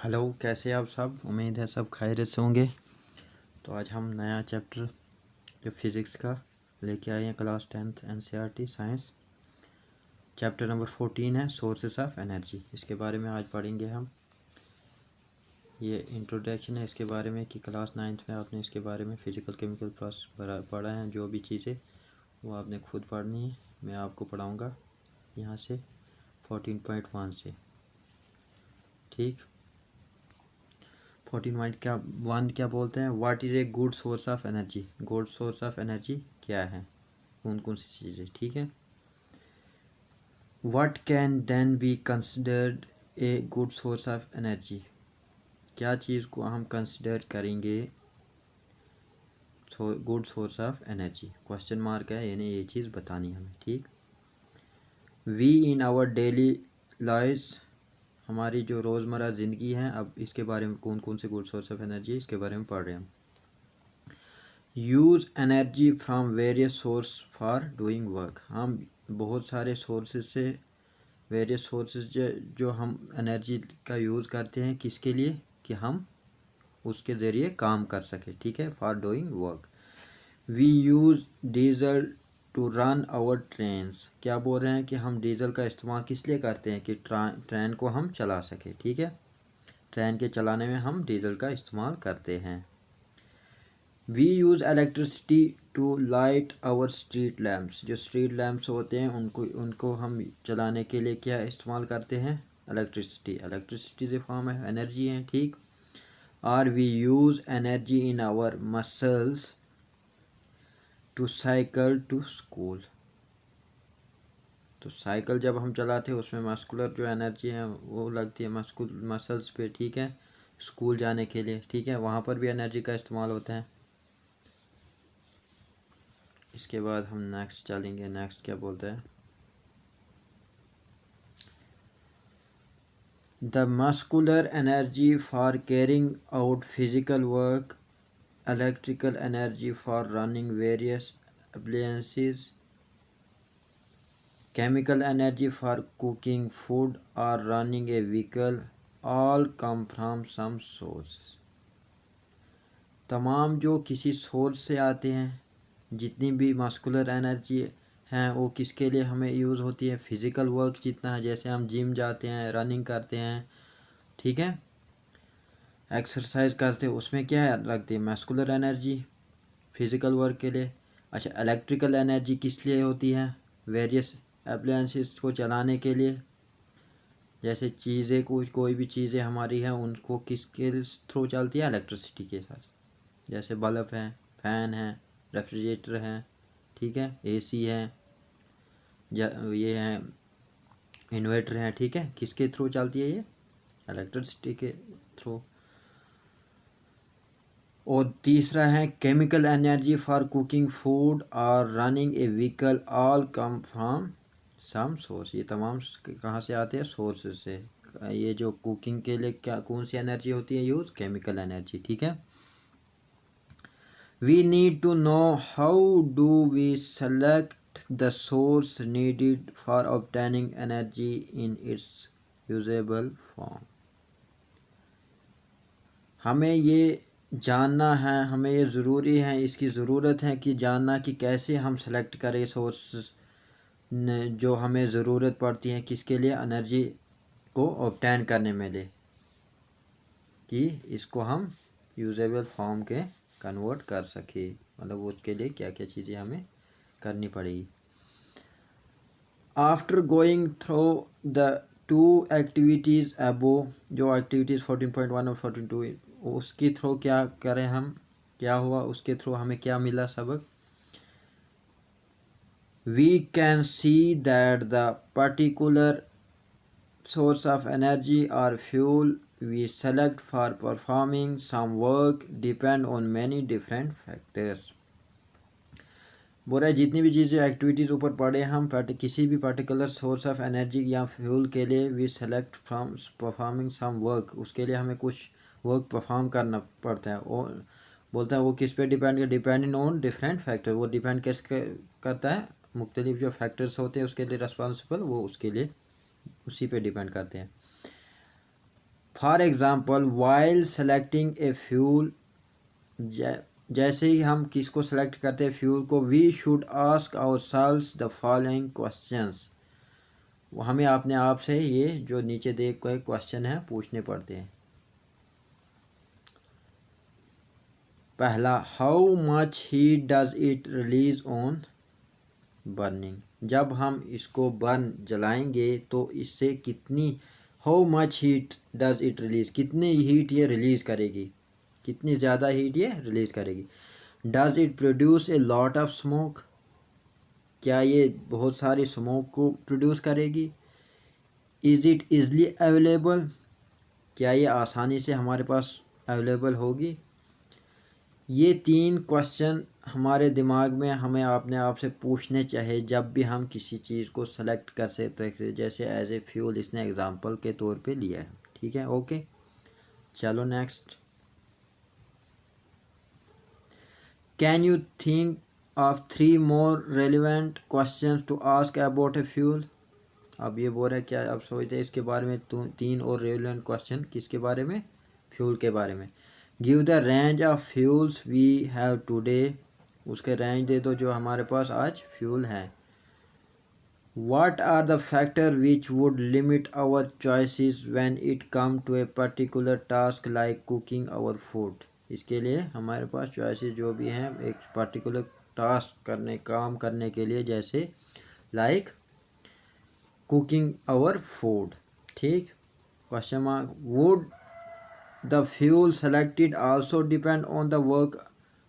Hello, कैसे आप सब। उम्मीद है सब खैरियत से होंगे। तो आज हम नया चैप्टर जो फिज़िक्स का लेके आए हैं, class 10th NCERT science. Chapter number 14 है सोर्सेस ऑफ एनर्जी। इसके बारे में आज पढ़ेंगे हम। ये इंट्रोडक्शन है इसके बारे में कि क्लास 9th में आपने इसके बारे में फिजिकल केमिकल प्रोसेस पढ़ा है। जो भी चीज़ें वो आपने खुद पढ़नी है। मैं आपको पढ़ाऊँगा यहाँ से 14.1 से। ठीक। 14.1 क्या बोलते हैं? What is a good source of energy. Good source of energy क्या है, कौन कौन सी चीज़ें। ठीक है। What can then be considered a good source of energy. क्या चीज़ को हम कंसिडर करेंगे good source of energy. Question mark है, यानी ये चीज़ बतानी हमें। ठीक। We in our daily life, हमारी जो रोज़मर्रा ज़िंदगी है, अब इसके बारे में कौन कौन से गुड सोर्स ऑफ एनर्जी इसके बारे में पढ़ रहे हैं हम। Use energy from various source for doing work. हम बहुत सारे सोर्सेज से, वेरियस सोर्सेज जो हम एनर्जी का यूज़ करते हैं किसके लिए, कि हम उसके ज़रिए काम कर सकें। ठीक है। For doing work. We use diesel to run our trains. क्या बोल रहे हैं कि हम डीजल का इस्तेमाल किस लिए करते हैं, कि ट्रेन को हम चला सकें। ठीक है। ट्रेन के चलाने में हम डीजल का इस्तेमाल करते हैं। We use electricity to light our street lamps. जो स्ट्रीट लैम्प्स होते हैं उनको हम चलाने के लिए क्या इस्तेमाल करते हैं, इलेक्ट्रिसिटी। इलेक्ट्रिसिटी से फॉर्म है, एनर्जी है। ठीक। और we use energy in our muscles to cycle to school. तो साइकिल जब हम चलाते हैं उसमें मस्कुलर जो एनर्जी है वो लगती है मसल्स पे। ठीक है। स्कूल जाने के लिए। ठीक है। वहाँ पर भी एनर्जी का इस्तेमाल होता है। इसके बाद हम नेक्स्ट चलेंगे। नेक्स्ट क्या बोलते हैं, the muscular energy for carrying out physical work, electrical energy for running various appliances, chemical energy for cooking food or running a vehicle, all come from some source। तमाम जो किसी सोर्स से आते हैं, जितनी भी मस्कुलर एनर्जी हैं वो किसके लिए हमें यूज़ होती है, फिज़िकल वर्क जितना है, जैसे हम जिम जाते हैं, रनिंग करते हैं। ठीक है। एक्सरसाइज करते हैं, उसमें क्या लगती है, मस्कुलर एनर्जी फिज़िकल वर्क के लिए। अच्छा, इलेक्ट्रिकल एनर्जी किस लिए होती है, वेरियस अप्लायंसेस को चलाने के लिए। जैसे चीज़ें कोई भी चीज़ें हमारी हैं उनको किसके थ्रू चलती है, इलेक्ट्रिसिटी के साथ। जैसे बल्ब है, फ़ैन है, रेफ्रिजरेटर है। ठीक है। एसी है, ये है इन्वर्टर है। ठीक है। किसके थ्रू चलती है, ये इलेक्ट्रिसिटी के थ्रू। और तीसरा है chemical energy for cooking food और running a vehicle, all come from some source. ये तमाम कहाँ से आते हैं, सोर्सेज से। ये जो कुकिंग के लिए क्या कौन सी एनर्जी होती है यूज़, केमिकल एनर्जी। ठीक है। We need to know how do we select the source needed for obtaining energy in its usable form. हमें ये जानना है, हमें ये ज़रूरी है, इसकी ज़रूरत है कि जानना कि कैसे हम सेलेक्ट करें सोर्स जो हमें ज़रूरत पड़ती है किसके लिए, एनर्जी को ऑब्टेन करने में ले, कि इसको हम यूजेबल फॉर्म के कन्वर्ट कर सके। मतलब उसके लिए क्या क्या चीज़ें हमें करनी पड़ेगी। After going through the two activities above, जो एक्टिविटीज़ 14.1 और 14.2 उसके थ्रू क्या करें हम, क्या हुआ उसके थ्रू हमें क्या मिला सबक। We can see that the particular source of energy or fuel we select for performing some work depend on many different factors। बोल रहा है जितनी भी चीज़ें एक्टिविटीज़ ऊपर पढ़े हम किसी भी पर्टिकुलर सोर्स ऑफ एनर्जी या फ्यूल के लिए we select from performing some work, उसके लिए हमें कुछ वर्क परफॉर्म करना पड़ता है। और बोलता है वो किस पे depend, depending on different factor. वो डिपेंड किस करता है, मुख्तलिफ जो फैक्टर्स होते हैं उसके लिए रिस्पॉन्सिबल, वो उसके लिए उसी पे डिपेंड करते हैं। For example while selecting a fuel, जैसे ही हम किसको सेलेक्ट करते हैं फ्यूल को, we should ask ourselves the following questions, हमें अपने आप से ये जो नीचे दिए गए क्वेश्चन हैं पूछने पड़ते हैं। पहला, how much heat does it release on burning, जब हम इसको बर्न जलाएंगे तो इससे कितनी, how much heat does it release, कितनी हीट ये रिलीज़ करेगी, कितनी ज़्यादा हीट ये रिलीज़ करेगी। Does it produce a lot of smoke, क्या ये बहुत सारी स्मोक को प्रोड्यूस करेगी। इज़ इट ईज़ली अवेलेबल, क्या ये आसानी से हमारे पास अवेलेबल होगी। ये 3 क्वेश्चन हमारे दिमाग में हमें अपने आप से पूछने चाहिए जब भी हम किसी चीज़ को सेलेक्ट कर सकते हैं, जैसे एज ए फ्यूल इसने एग्ज़ाम्पल के तौर पे लिया है। ठीक है, ओके, चलो next. Can you think of 3 more relevant questions to ask about a fuel, अब ये बोल रहा है क्या आप सोचते हैं इसके बारे में 3 और रेलिवेंट क्वेश्चन, किसके बारे में, फ्यूल के बारे में। Give the range of fuels we have today, उसके रेंज दे दो जो हमारे पास आज फ्यूल है। What are the factor which would limit our choices when it come to a particular task like cooking our food, इसके लिए हमारे पास चॉइसेस जो भी हैं एक पर्टिकुलर टास्क करने, काम करने के लिए, जैसे लाइक कुकिंग आवर फूड। ठीक, question mark. Would the fuel selected also depend on the work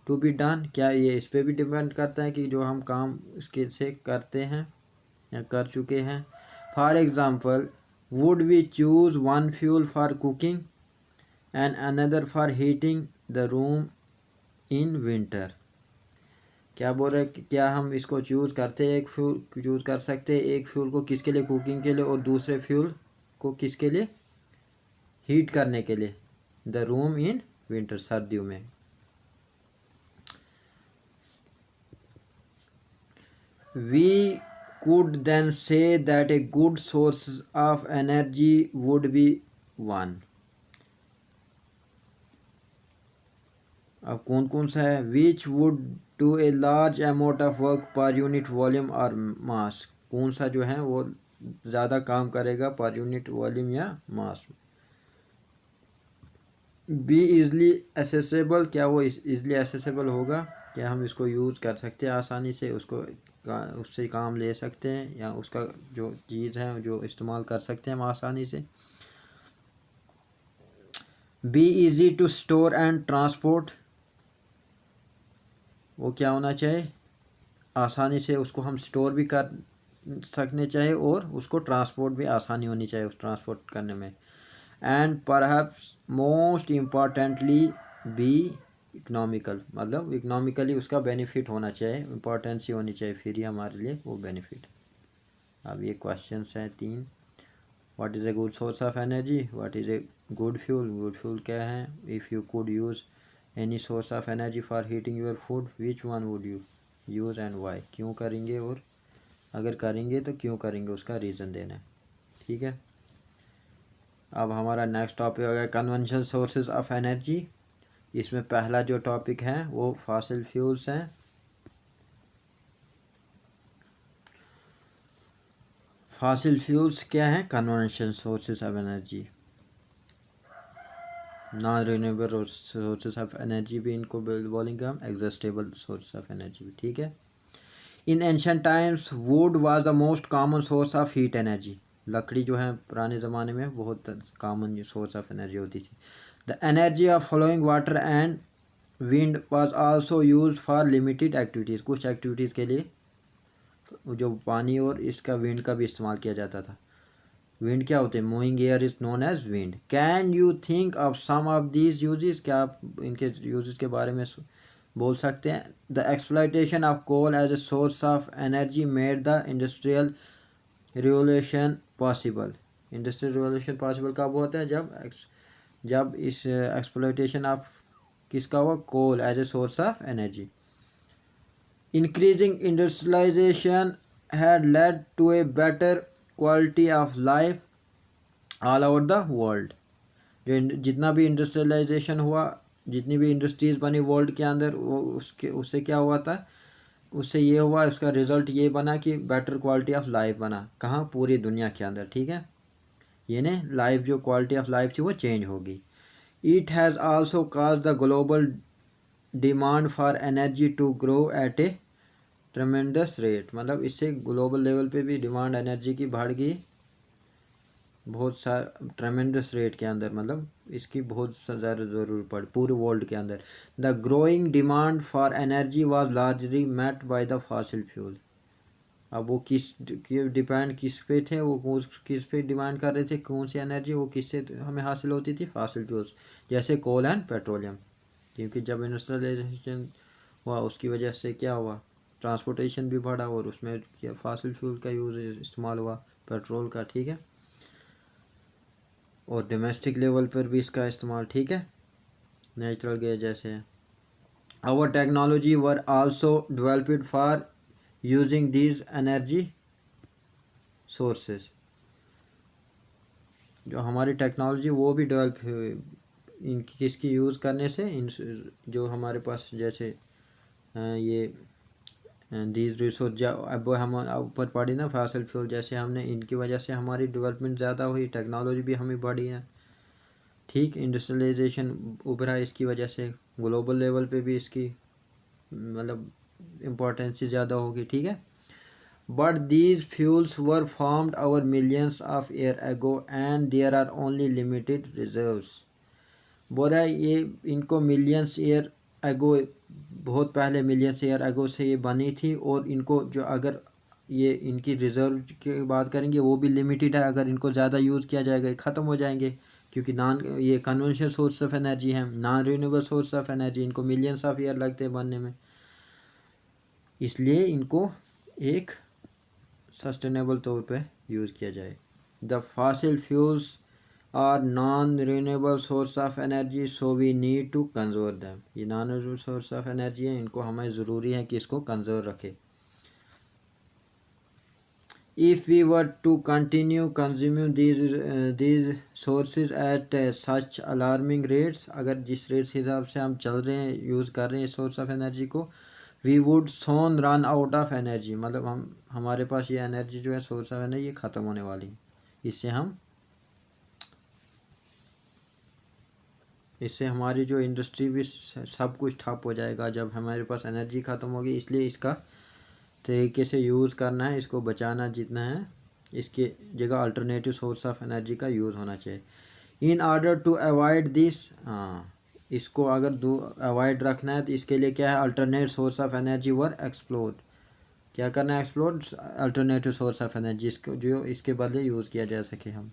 to be done, क्या ये इस पर भी डिपेंड करता है कि जो हम काम इसके से करते हैं या कर चुके हैं। For example, would we choose one fuel for cooking and another for heating the room in winter, क्या बोल रहे हैं, क्या हम इसको चूज़ करते हैं, एक फ्यूल चूज़ कर सकते हैं एक फ्यूल को किसके लिए, कुकिंग के लिए, और दूसरे फ्यूल को किसके लिए, हीट करने के लिए, द रूम इन विंटर, सर्दियों में। We could then say that a good source of energy would be one, अब कौन कौन सा है, which would do a large amount of work per unit volume or mass, कौन सा जो है वो ज़्यादा काम करेगा पर यूनिट वॉल्यूम या मास। बी इज़ली एसेसेबल, क्या वो इज़ली एसेसेबल होगा, क्या हम इसको यूज़ कर सकते हैं आसानी से, उसको उससे काम ले सकते हैं, या उसका जो चीज़ है जो इस्तेमाल कर सकते हैं हम आसानी से। Be easy to store and transport, वो क्या होना चाहिए, आसानी से उसको हम स्टोर भी कर सकने चाहिए और उसको ट्रांसपोर्ट भी आसानी होनी चाहिए उस ट्रांसपोर्ट करने में। And perhaps most importantly be economical, मतलब इकनॉमिकली उसका बेनिफिट होना चाहिए, इम्पोर्टेंसी होनी चाहिए, फिर ही हमारे लिए वो बेनिफिट। अब ये क्वेश्चंस हैं 3। What is a good source of energy, what is a good fuel, good fuel क्या है, if you could use any source of energy for heating your food which one would you use and why, क्यों करेंगे और अगर करेंगे तो क्यों करेंगे, उसका रीज़न देना है। ठीक है, अब हमारा नेक्स्ट टॉपिक हो गया कन्वेंशनल सोर्सेज ऑफ एनर्जी। इसमें पहला जो टॉपिक है वो फॉसिल फ्यूल्स हैं। फॉसिल फ्यूल्स क्या हैं, conventional sources of energy, non renewable sources of energy भी इनको बोलेंगे हम, एग्जॉस्टेबल सोर्स ऑफ एनर्जी भी। ठीक है, इन ancient times would was the most common source of heat energy, लकड़ी जो है पुराने ज़माने में बहुत कॉमन सोर्स ऑफ एनर्जी होती थी। The energy of flowing water and wind was also use for limited activities, कुछ एक्टिविटीज़ के लिए जो पानी और इसका विंड का भी इस्तेमाल किया जाता था। विंड क्या होते हैं, moving air is known as wind. Can you think of some of these uses, क्या आप इनके यूजेस के बारे में बोल सकते हैं। The exploitation of coal as a source of energy made the industrial revolution possible, industrial revolution possible कब होता है, जब इस एक्सप्लॉयटेशन ऑफ किसका हुआ, coal as a source of energy. Increasing industrialisation had led to a better quality of life all over the world, जो जितना भी इंडस्ट्रियलाइजेशन हुआ, जितनी भी इंडस्ट्रीज़ बनी वर्ल्ड के अंदर, वो उससे क्या हुआ था, उससे ये हुआ, उसका रिज़ल्ट ये बना कि बेटर क्वालिटी ऑफ लाइफ बना। कहाँ? पूरी दुनिया के अंदर, ठीक है। ये ने लाइफ, जो क्वालिटी ऑफ लाइफ थी वो चेंज होगी। It has also cause the global demand for energy to grow at a tremendous rate, मतलब इससे ग्लोबल लेवल पे भी डिमांड एनर्जी की बढ़ गई बहुत सारा ट्रमेंडस रेट के अंदर, मतलब इसकी बहुत ज़्यादा ज़रूरत पड़ी पूरे वर्ल्ड के अंदर। The growing demand for energy was largely met by the fossil fuel. अब वो डिपेंड किस पे थे, वो किस पे डिमांड कर रहे थे, कौन सी एनर्जी, वो किससे हमें हासिल होती थी? फॉसिल फ्यूल्स, जैसे कोल एंड पेट्रोलियम। क्योंकि जब इंडस्ट्रियलाइजेशन हुआ उसकी वजह से क्या हुआ, ट्रांसपोर्टेशन भी बढ़ा और उसमें क्या फॉसिल फ्यूल का यूज़ इस्तेमाल हुआ, पेट्रोल का, ठीक है। और डोमेस्टिक लेवल पर भी इसका इस्तेमाल, ठीक है, नेचुरल गैस जैसे। Our technology were also developed for using these energy sources. जो हमारी टेक्नोलॉजी वो भी डेवलप हुई इनकी किसकी यूज़ करने से, इन जो हमारे पास जैसे ये दीज रिसोर्स, अब हम ऊपर पढ़ी ना फॉसिल फ्यूल, जैसे हमने इनकी वजह से हमारी डेवलपमेंट ज़्यादा हुई, टेक्नोलॉजी भी हमें बढ़ी है, ठीक। इंडस्ट्रियलाइजेशन उभरा इसकी वजह से, ग्लोबल लेवल पे भी इसकी मतलब इम्पोर्टेंस ज़्यादा होगी, ठीक है। But these fuels were formed over millions of year ago and there are only limited reserves. बोला ये इनको मिलियंस ईयर एगो, बहुत पहले मिलियंस ईयर एगो से ये बनी थी, और इनको जो अगर ये इनकी रिज़र्व की बात करेंगे वो भी लिमिटेड है, अगर इनको ज़्यादा यूज़ किया जाएगा ख़त्म हो जाएंगे, क्योंकि ये कन्वेंशनल सोर्स ऑफ एनर्जी है, non renewable source of energy, इनको मिलियंस ऑफ ईयर लगते हैं बनने में, इसलिए इनको एक सस्टेनेबल तौर पे यूज़ किया जाए। The fossil fuels are non renewable source of energy, so we need to conserve them. ये non renewable source of energy है, इनको हमें ज़रूरी है कि इसको कंजर्व रखें। If we were to continue consuming these sources at such alarming rates, अगर जिस रेट के हिसाब से हम चल रहे हैं, यूज़ कर रहे हैं सोर्स ऑफ एनर्जी को, we would soon run out of energy, मतलब हमारे पास ये एनर्जी जो है सोर्स ऑफ एनर्जी ये ख़त्म होने वाली, इससे हमारी जो इंडस्ट्री भी सब कुछ ठप हो जाएगा जब हमारे पास एनर्जी ख़त्म होगी। इसलिए इसका तरीके से यूज़ करना है, इसको बचाना जितना है, इसके जगह अल्टरनेटिव सोर्स ऑफ एनर्जी का यूज़ होना चाहिए। In order to avoid this, हाँ, इसको अगर अवॉइड रखना है तो इसके लिए क्या है, alternate source of energy were explore, क्या करना है, explore alternative source of energy, इसको जो इसके बदले यूज़ किया जा सके हम।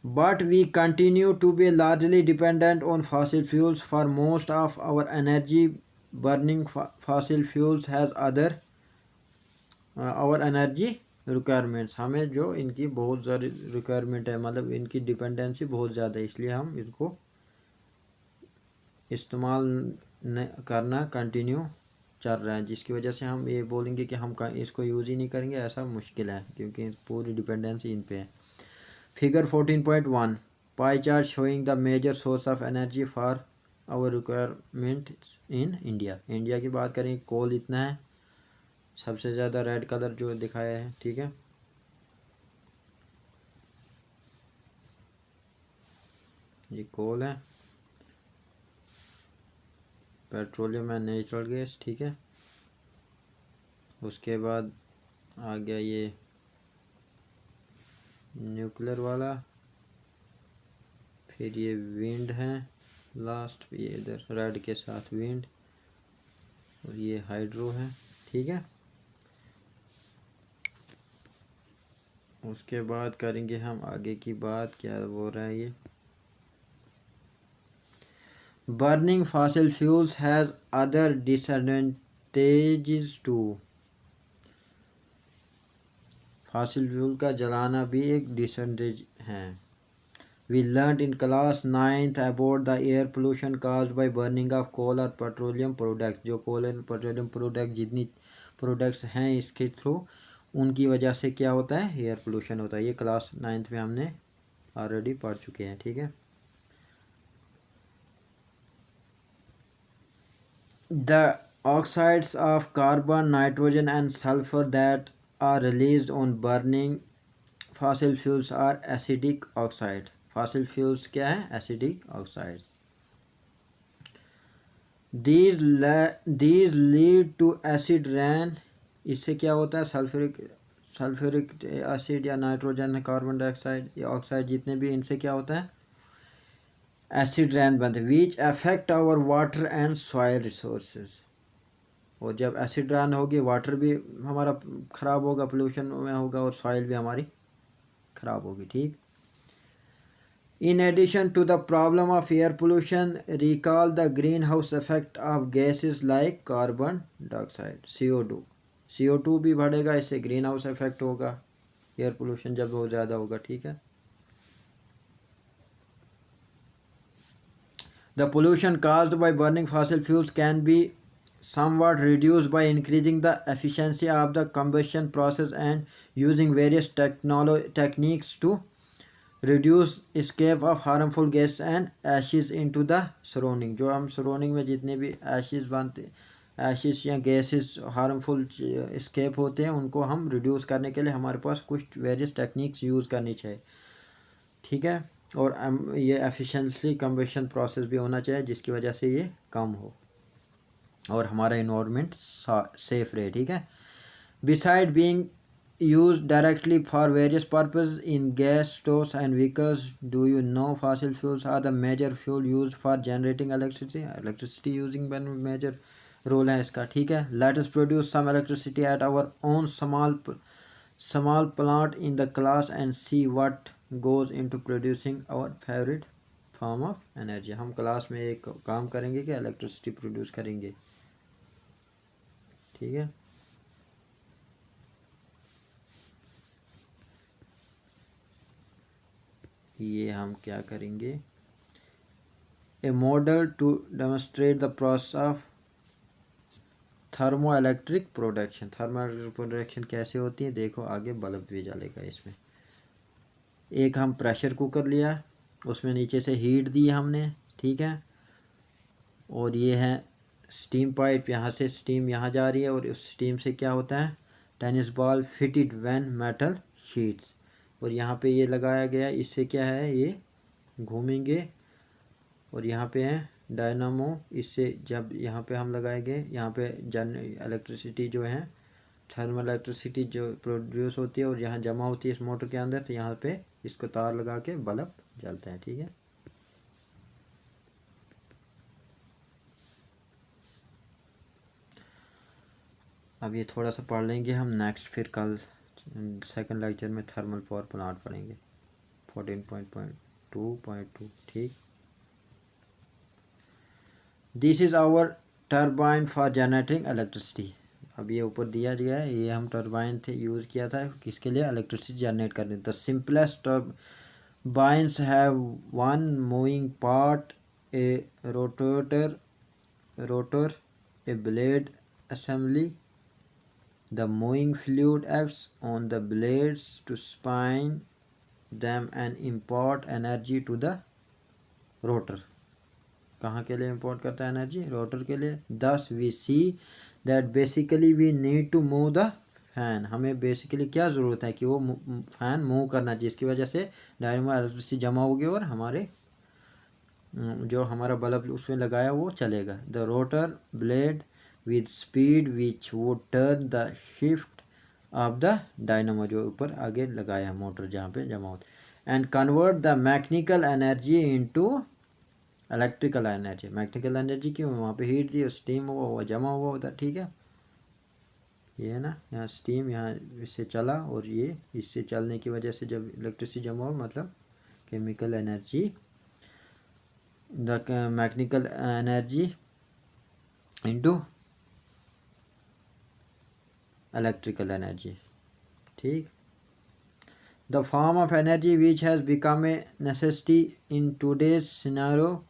But we continue to be largely dependent on fossil fuels for most of our energy burning fossil fuels has other our energy requirements, हमें जो इनकी बहुत ज़्यादा रिक्वायरमेंट है, मतलब इनकी डिपेंडेंसी बहुत ज़्यादा है, इसलिए हम इनको इस्तेमाल करना कंटिन्यू चल रहा है, जिसकी वजह से हम ये बोलेंगे कि हम इसको यूज़ ही नहीं करेंगे, ऐसा मुश्किल है, क्योंकि पूरी डिपेंडेंसी इन पे है। Figure 14.1 pie chart showing the major source of energy for our requirement in India. India की बात करें, कोल इतना है, सबसे ज़्यादा रेड कलर जो दिखाया है, ठीक है, ये कोल है, पेट्रोलियम है, नेचुरल गैस, ठीक है। उसके बाद आ गया ये न्यूक्लियर वाला, फिर ये विंड है लास्ट, ये इधर रेड के साथ विंड, और ये हाइड्रो है, ठीक है। उसके बाद करेंगे हम आगे की बात, क्या बोल रहा है ये, burning fossil fuels has other disadvantages too. Fossil fuel का जलाना भी एक डिसएडवांटेज है। We learn in class 9th about the air pollution caused by burning of coal और पेट्रोलियम प्रोडक्ट्स। जो कोल और पेट्रोलियम प्रोडक्ट जितनी प्रोडक्ट्स हैं इसके थ्रू, उनकी वजह से क्या होता है, एयर पोल्यूशन होता है। ये क्लास 9th में हमने ऑलरेडी पढ़ चुके हैं, ठीक है। The oxides of carbon, nitrogen and sulfur that are released on burning fossil fuels are acidic oxide. Fossil fuels क्या है? Acidic oxides. These lead to acid rain. इससे क्या होता है? सल्फ्यूरिक एसिड या नाइट्रोजन, कार्बन डाइऑक्साइड, ये oxide जितने भी, इनसे क्या होता है? एसिड रेन बनते, which affect our water and soil resources. और जब एसिड रेन होगी, वाटर भी हमारा ख़राब होगा, पोल्यूशन में होगा, और सॉइल भी हमारी ख़राब होगी, ठीक। In addition to the problem of air pollution, recall the green house effect of gases like carbon dioxide, CO2 भी बढ़ेगा, इससे ग्रीन हाउस इफेक्ट होगा, एयर पोल्यूशन जब बहुत ज़्यादा होगा, ठीक है। The pollution caused by burning fossil fuels can be somewhat reduced by increasing the efficiency of the combustion process and using various techniques to reduce escape of harmful gas and ashes into the surrounding। जो हम surrounding में जितने भी ashes बनते, ashes या gases harmful escape होते हैं, उनको हम reduce करने के लिए हमारे पास कुछ various techniques use करनी चाहिए, ठीक है। और ये एफिशिएंटली कम्बशन प्रोसेस भी होना चाहिए, जिसकी वजह से ये कम हो और हमारा इन्वायरमेंट सेफ रहे, ठीक है। Beside being use directly for various purpose in gas stoves and vehicles, do you know fossil fuels are the major fuel use for generating electricity using major role है इसका, ठीक है। Let us produce some electricity at our own small plant in the class and see what goes into producing our favorite form of energy। हम class में एक काम करेंगे कि इलेक्ट्रिसिटी प्रोड्यूस करेंगे, ठीक है। ये हम क्या करेंगे, a model to demonstrate the process of thermo electric production. Thermo electric production कैसे होती है, देखो आगे बल्ब भी जलेगा इसमें। एक हम प्रेशर कुकर लिया, उसमें नीचे से हीट दी हमने, ठीक है। और ये है स्टीम पाइप, यहाँ से स्टीम यहाँ जा रही है, और उस स्टीम से क्या होता है, tennis ball fitted vane metal sheets, और यहाँ पे ये लगाया गया, इससे क्या है, ये घूमेंगे। और यहाँ पे है डायनामो, इससे जब यहाँ पे हम लगाएंगे, यहाँ पे इलेक्ट्रिसिटी जो है, थर्मल इलेक्ट्रिसिटी जो प्रोड्यूस होती है और यहाँ जमा होती है इस मोटर के अंदर, तो यहाँ पे इसको तार लगा के बल्ब जलता है, ठीक है। अब ये थोड़ा सा पढ़ लेंगे हम, नेक्स्ट फिर कल सेकंड लेक्चर में थर्मल पावर प्लांट पढ़ेंगे 14.2.2, ठीक। This is our turbine for generating electricity. अब ये ऊपर दिया गया है, ये हम टर्बाइन थे यूज़ किया था किसके लिए, इलेक्ट्रिसिटी जनरेट करने। The simplest turbines have one moving part, A rotor, A blade assembly। The moving fluid acts on the blades to spin them and impart energy to the rotor। कहाँ के लिए import करता है energy, rotor के लिए। Thus we see that basically we need to move the fan. हमें basically क्या ज़रूरत है कि वो फैन मूव करना चाहिए, जिसकी वजह से डायनेमो इलेक्ट्रिसिटी जमा होगी और हमारे जो हमारा बल्ब उसमें लगाया वो चलेगा। The rotor blade with speed which would turn the shift of the dynamo, जो ऊपर आगे लगाया मोटर जहाँ पे जमा होता है, and convert the mechanical energy into electrical energy। Mechanical energy क्यों, वहाँ पे हीट दी, स्टीम हुआ, वो जमा हुआ उधर, ठीक है। ये है ना, यहाँ स्टीम यहाँ इससे चला, और ये इससे चलने की वजह से जब इलेक्ट्रिसिटी जमा हो, मतलब chemical energy, the mechanical energy into electrical energy, ठीक। The form of energy which has become a necessity in today's scenario,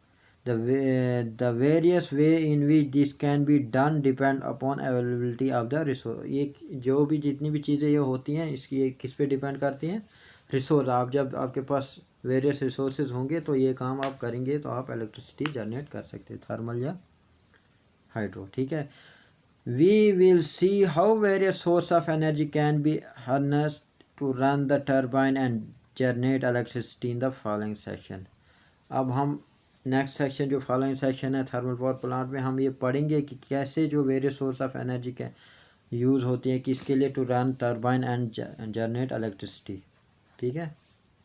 the various way in which this can be done depend upon availability of the resource. ये जो भी जितनी भी चीज़ें ये होती हैं, इसकी ये किस पे डिपेंड करती हैं, रिसोर्स। आप जब आपके पास वेरियस रिसोर्सेज होंगे तो ये काम आप करेंगे तो आप इलेक्ट्रिसिटी जनरेट कर सकते हैं, थर्मल या हाइड्रो। ठीक है, we will see how various source of energy can be harnessed to run the turbine and generate electricity in the following section. अब हम नेक्स्ट सेक्शन जो फॉलोइंग सेक्शन है थर्मल पावर प्लांट में हम ये पढ़ेंगे कि कैसे जो वेरियस सोर्स ऑफ एनर्जी के यूज़ होती है किसके लिए, to run turbine and generate electricity. ठीक है,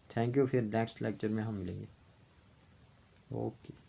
थैंक यू, फिर नेक्स्ट लेक्चर में हम मिलेंगे। ओके।